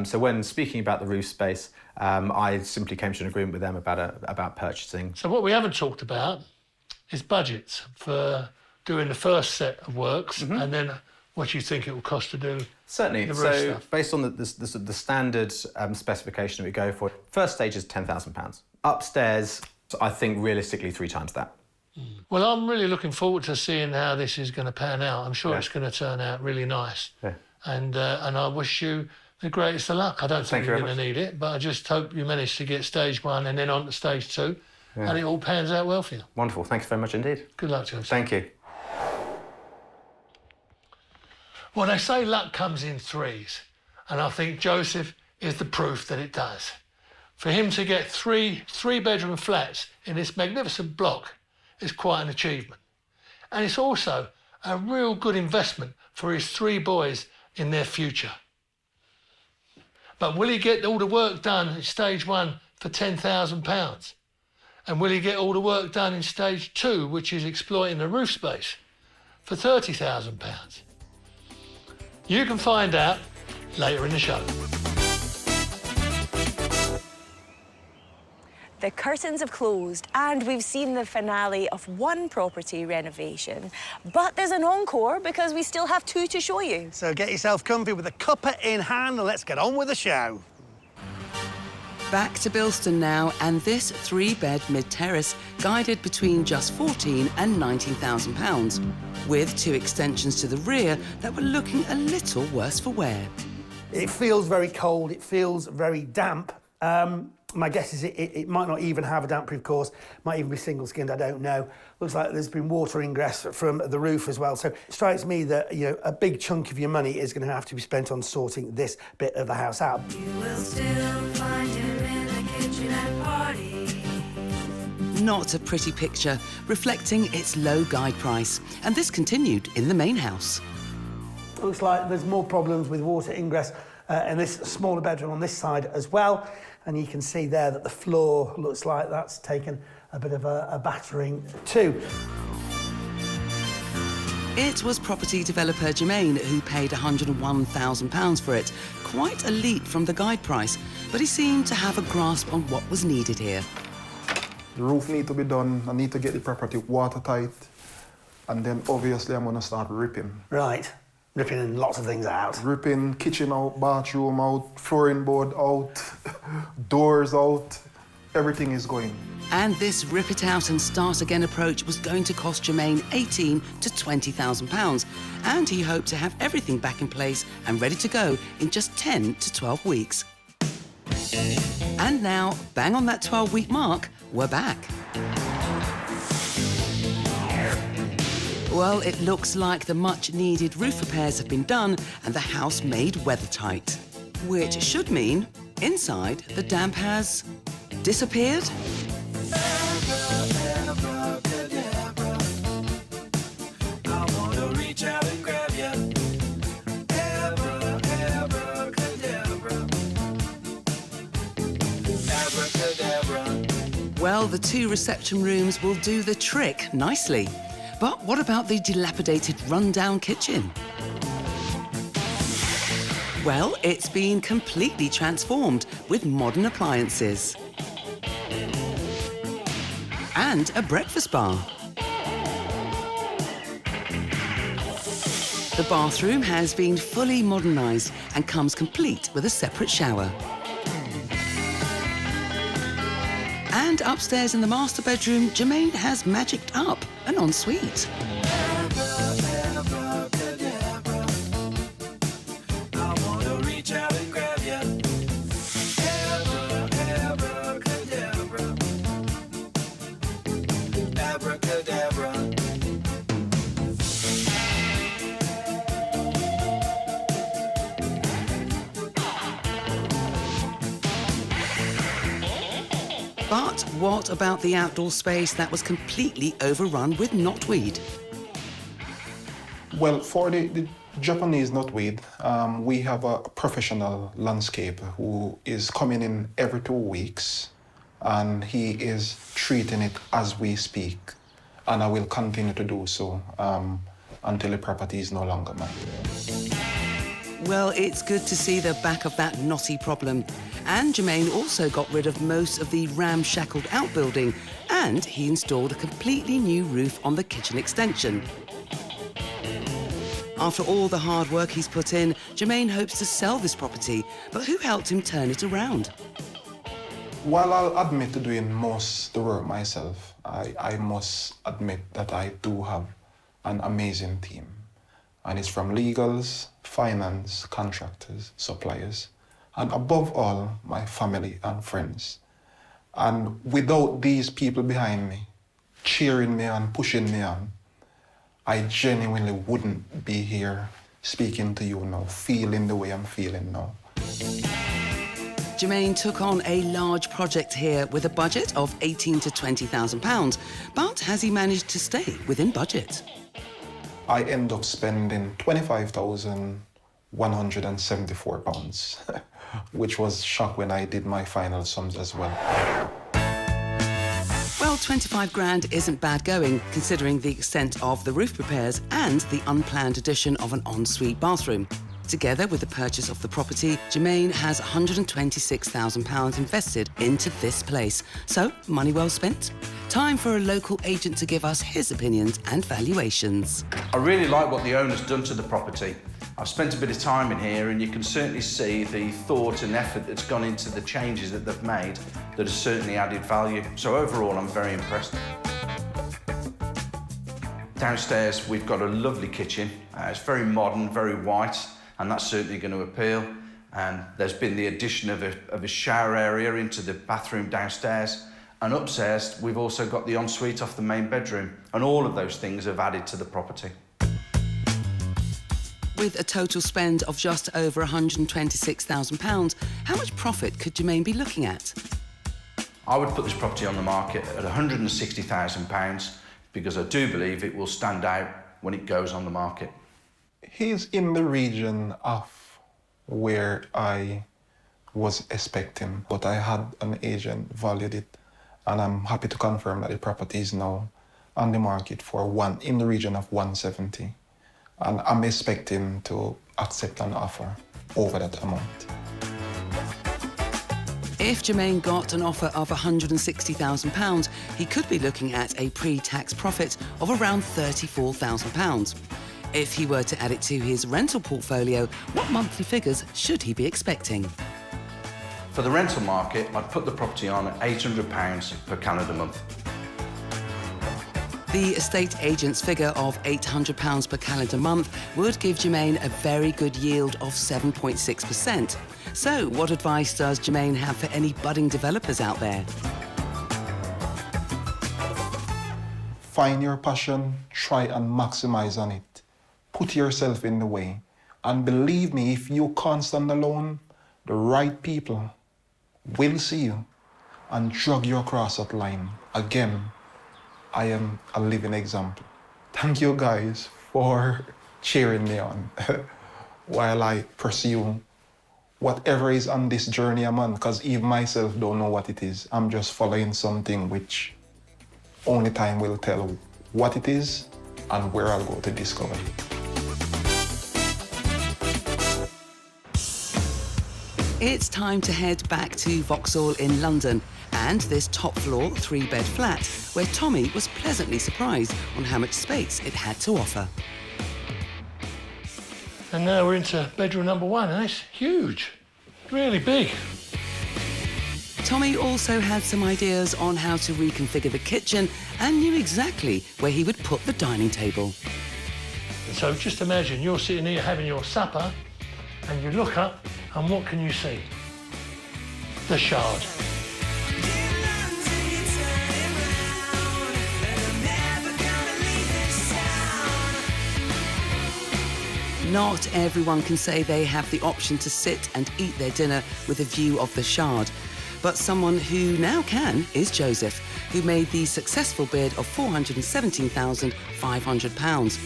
So when speaking about the roof space, I simply came to an agreement with them about purchasing. So what we haven't talked about is budgets for doing the first set of works, and then what you think it will cost to do certainly the roof so stuff. Based on the standard specification that we go for, first stage is £10,000. Upstairs, I think realistically 3 times that. Well, I'm really looking forward to seeing how this is going to pan out. I'm sure it's going to turn out really nice. Yeah. And I wish you the greatest of luck. I don't think you're going to need it, but I just hope you manage to get stage 1 and then on to stage 2, and it all pans out well for you. Wonderful. Thank you very much indeed. Good luck, Joseph. Thank you. Well, they say luck comes in threes, and I think Joseph is the proof that it does. For him to get three-bedroom flats in this magnificent block is quite an achievement. And it's also a real good investment for his 3 boys in their future. But will he get all the work done in stage 1 for £10,000? And will he get all the work done in stage 2, which is exploiting the roof space, for £30,000? You can find out later in the show. The curtains have closed and we've seen the finale of one property renovation. But there's an encore because we still have 2 to show you. So get yourself comfy with a cuppa in hand and let's get on with the show. Back to Bilston now, and this 3-bed mid-terrace guided between just £14,000 and £19,000, with 2 extensions to the rear that were looking a little worse for wear. It feels very cold, it feels very damp. My guess is it might not even have a damp-proof course, might even be single-skinned, I don't know. Looks like there's been water ingress from the roof as well. So it strikes me that, you know, a big chunk of your money is going to have to be spent on sorting this bit of the house out. You will still find him in the kitchen at parties. Not a pretty picture, reflecting its low guide price. And this continued in the main house. Looks like there's more problems with water ingress in this smaller bedroom on this side as well. And you can see there that the floor looks like that's taken a bit of a battering too. It was property developer Jermaine who paid £101,000 for it. Quite a leap from the guide price, but he seemed to have a grasp on what was needed here. The roof needs to be done. I need to get the property watertight. And then obviously I'm going to start ripping. Right. Ripping lots of things out. Ripping kitchen out, bathroom out, flooring board out, doors out. everything is going. And this rip it out and start again approach was going to cost Jermaine £18,000 to £20,000, and he hoped to have everything back in place and ready to go in just 10 to 12 weeks. And now, bang on that 12-week mark, we're back. Well, it looks like the much-needed roof repairs have been done and the house made weathertight, which should mean inside the damp has disappeared. Well, the 2 reception rooms will do the trick nicely. But what about the dilapidated, run-down kitchen? Well, it's been completely transformed with modern appliances. And a breakfast bar. The bathroom has been fully modernised and comes complete with a separate shower. And upstairs in the master bedroom, Jermaine has magicked up an ensuite. But what about the outdoor space that was completely overrun with knotweed? Well, for the Japanese knotweed, we have a professional landscaper who is coming in every 2 weeks, and he is treating it as we speak. And I will continue to do so until the property is no longer mine. Well, it's good to see the back of that knotty problem. And Jermaine also got rid of most of the ramshackled outbuilding, and he installed a completely new roof on the kitchen extension. After all the hard work he's put in, Jermaine hopes to sell this property, but who helped him turn it around? While I'll admit to doing most of the work myself, I must admit that I do have an amazing team. And it's from legals, finance, contractors, suppliers, and above all, my family and friends. And without these people behind me, cheering me on, pushing me on, I genuinely wouldn't be here speaking to you now, feeling the way I'm feeling now. Jermaine took on a large project here with a budget of £18,000 to £20,000, but has he managed to stay within budget? I end up spending £25,174, which was shock when I did my final sums as well. Well, 25 grand isn't bad going, considering the extent of the roof repairs and the unplanned addition of an ensuite bathroom. Together with the purchase of the property, Jermaine has £126,000 invested into this place. So, money well spent? Time for a local agent to give us his opinions and valuations. I really like what the owner's done to the property. I've spent a bit of time in here and you can certainly see the thought and effort that's gone into the changes that they've made that has certainly added value. So overall, I'm very impressed. Downstairs, we've got a lovely kitchen. It's very modern, very white, and that's certainly going to appeal. And there's been the addition of a shower area into the bathroom downstairs. And upstairs, we've also got the ensuite off the main bedroom. And all of those things have added to the property. With a total spend of just over £126,000, how much profit could Jermaine be looking at? I would put this property on the market at £160,000 because I do believe it will stand out when it goes on the market. He's in the region of where I was expecting, but I had an agent valued it, and I'm happy to confirm that the property is now on the market for in the region of 170. And I'm expecting to accept an offer over that amount. If Jermaine got an offer of £160,000, he could be looking at a pre-tax profit of around £34,000. If he were to add it to his rental portfolio, what monthly figures should he be expecting? For the rental market, I'd put the property on at £800 per calendar month. The estate agent's figure of £800 per calendar month would give Jermaine a very good yield of 7.6%. So what advice does Jermaine have for any budding developers out there? Find your passion, try and maximize on it. Put yourself in the way. And believe me, if you can't stand alone, the right people will see you and drag you across that line. Again, I am a living example. Thank you guys for cheering me on while I pursue whatever is on this journey I'm on, because even myself don't know what it is. I'm just following something which only time will tell what it is and where I'll go to discover it. It's time to head back to Vauxhall in London and this top floor 3-bed flat where Tommy was pleasantly surprised on how much space it had to offer. And now we're into bedroom number 1, and it's huge, really big. Tommy also had some ideas on how to reconfigure the kitchen and knew exactly where he would put the dining table. So just imagine you're sitting here having your supper and you look up and what can you see? The Shard. Not everyone can say they have the option to sit and eat their dinner with a view of the Shard. But someone who now can is Joseph, who made the successful bid of £417,500.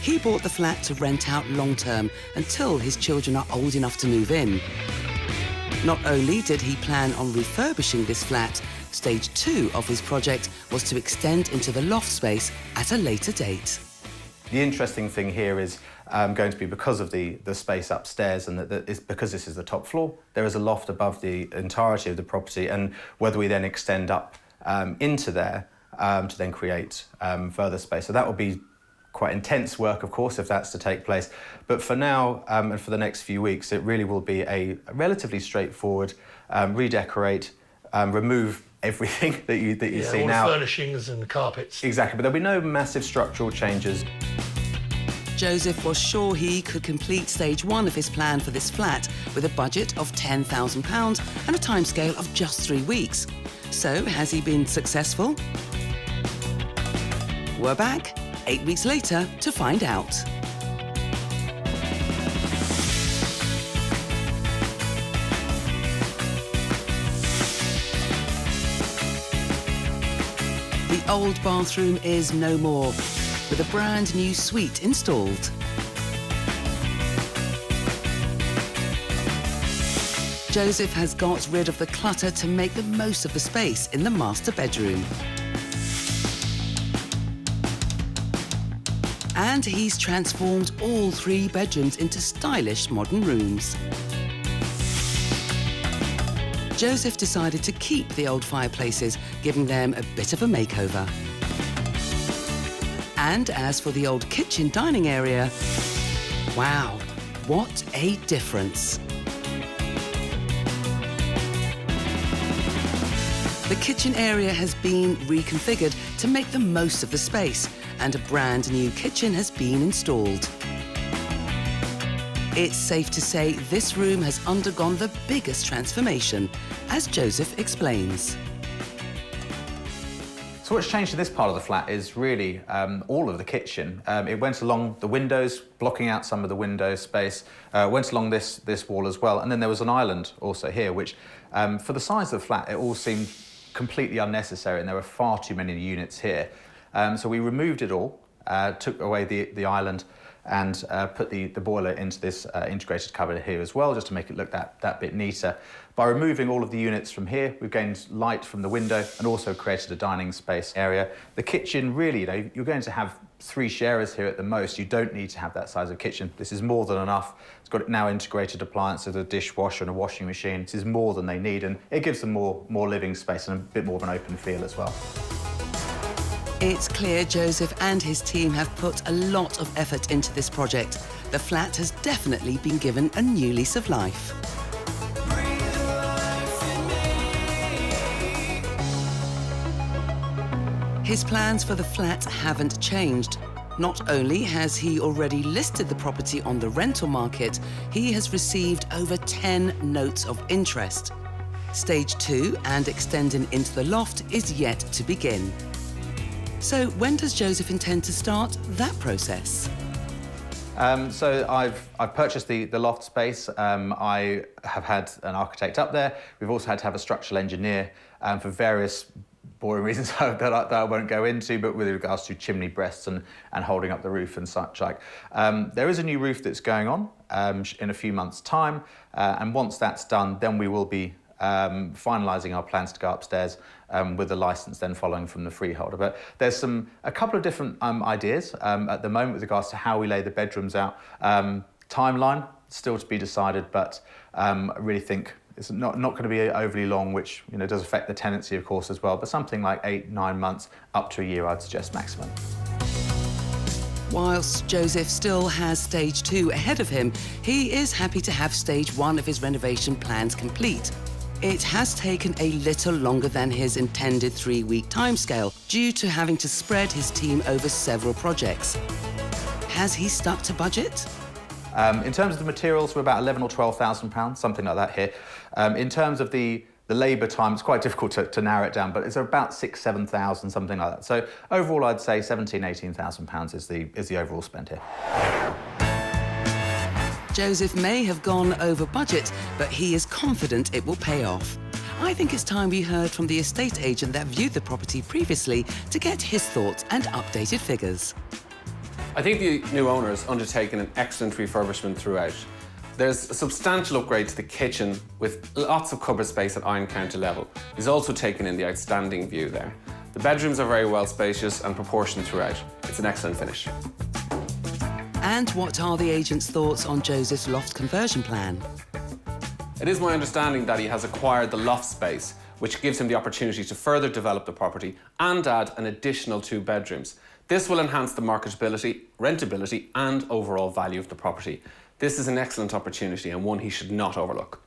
He bought the flat to rent out long-term until his children are old enough to move in. Not only did he plan on refurbishing this flat, stage 2 of his project was to extend into the loft space at a later date. The interesting thing here is going to be because of the space upstairs and because this is the top floor, there is a loft above the entirety of the property, and whether we then extend up into there to then create further space. So that will be quite intense work, of course, if that's to take place. But for now and for the next few weeks, it really will be a relatively straightforward redecorate, remove everything that you see all now. The furnishings and the carpets. Exactly, but there'll be no massive structural changes. Joseph was sure he could complete stage 1 of his plan for this flat with a budget of £10,000 and a timescale of just 3 weeks. So, has he been successful? We're back 8 weeks later to find out. The old bathroom is no more, with a brand new suite installed. Joseph has got rid of the clutter to make the most of the space in the master bedroom. And he's transformed all 3 bedrooms into stylish modern rooms. Joseph decided to keep the old fireplaces, giving them a bit of a makeover. And as for the old kitchen dining area, wow, what a difference. The kitchen area has been reconfigured to make the most of the space, and a brand new kitchen has been installed. It's safe to say this room has undergone the biggest transformation, as Joseph explains. So what's changed in this part of the flat is really all of the kitchen. It went along the windows, blocking out some of the window space, went along this wall as well, and then there was an island also here, which for the size of the flat, it all seemed completely unnecessary, and there were far too many units here. So we removed it all, took away the island, and put the boiler into this integrated cupboard here as well, just to make it look that bit neater. By removing all of the units from here, we've gained light from the window and also created a dining space area. The kitchen, really, you're going to have 3 sharers here at the most. You don't need to have that size of kitchen. This is more than enough. It's got now integrated appliances, a dishwasher and a washing machine. This is more than they need, and it gives them more living space and a bit more of an open feel as well. It's clear Joseph and his team have put a lot of effort into this project. The flat has definitely been given a new lease of life. His plans for the flat haven't changed. Not only has he already listed the property on the rental market, he has received over 10 notes of interest. Stage 2 and extending into the loft is yet to begin. So when does Joseph intend to start that process? So I've purchased the loft space. I have had an architect up there. We've also had to have a structural engineer for various boring reasons that I won't go into, but with regards to chimney breasts and holding up the roof and such like. There is a new roof that's going on in a few months' time, and once that's done, then we will be finalising our plans to go upstairs with the licence then following from the freeholder. But there's a couple of different ideas at the moment with regards to how we lay the bedrooms out. Timeline, still to be decided, but I really think it's not going to be overly long, which does affect the tenancy, of course, as well, but something like 8-9 months, up to a year, I'd suggest maximum. Whilst Joseph still has stage 2 ahead of him, he is happy to have stage 1 of his renovation plans complete. It has taken a little longer than his intended 3-week timescale due to having to spread his team over several projects. Has he stuck to budget? In terms of the materials, we're about £11,000 or £12,000, something like that here. In terms of the labour time, it's quite difficult to narrow it down, but it's about £6,000, £7,000, something like that. So overall, I'd say £17,000, £18,000 is the overall spend here. Joseph may have gone over budget, but he is confident it will pay off. I think it's time we heard from the estate agent that viewed the property previously to get his thoughts and updated figures. I think the new owner has undertaken an excellent refurbishment throughout. There's a substantial upgrade to the kitchen with lots of cupboard space at iron counter level. He's also taken in the outstanding view there. The bedrooms are very well spacious and proportioned throughout. It's an excellent finish. And what are the agent's thoughts on Joseph's loft conversion plan? It is my understanding that he has acquired the loft space, which gives him the opportunity to further develop the property and add an additional 2 bedrooms. This will enhance the marketability, rentability and overall value of the property. This is an excellent opportunity and one he should not overlook.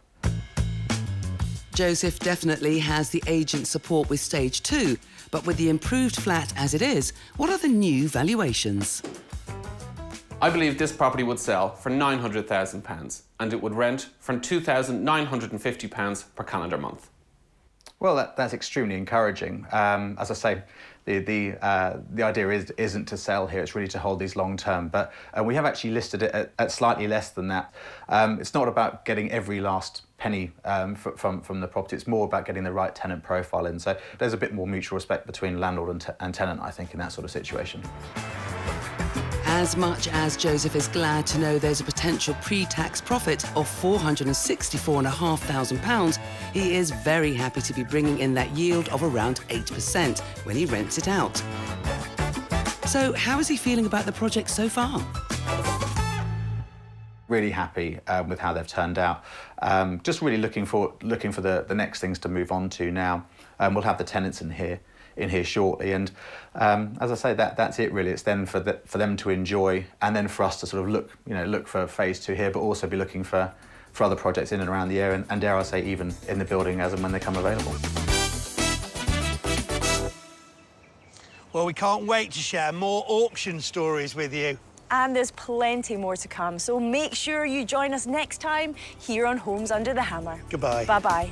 Joseph definitely has the agent's support with stage 2, but with the improved flat as it is, what are the new valuations? I believe this property would sell for £900,000 and it would rent for £2,950 per calendar month. Well, that's extremely encouraging. As I say, the idea isn't to sell here, it's really to hold these long term, but we have actually listed it at slightly less than that. It's not about getting every last penny from the property, it's more about getting the right tenant profile in. So there's a bit more mutual respect between landlord and tenant, I think, in that sort of situation. As much as Joseph is glad to know there's a potential pre-tax profit of £464,500, he is very happy to be bringing in that yield of around 8% when he rents it out. So how is he feeling about the project so far? Really happy with how they've turned out. Just really looking for the next things to move on to now. We'll have the tenants in here shortly, and as I say, that's it really. It's then for them to enjoy, and then for us to sort of look for phase 2 here, but also be looking for other projects in and around the area, and dare I say even in the building as and when they come available. Well, we can't wait to share more auction stories with you. And there's plenty more to come, so make sure you join us next time here on Homes Under the Hammer. Goodbye. Bye-bye.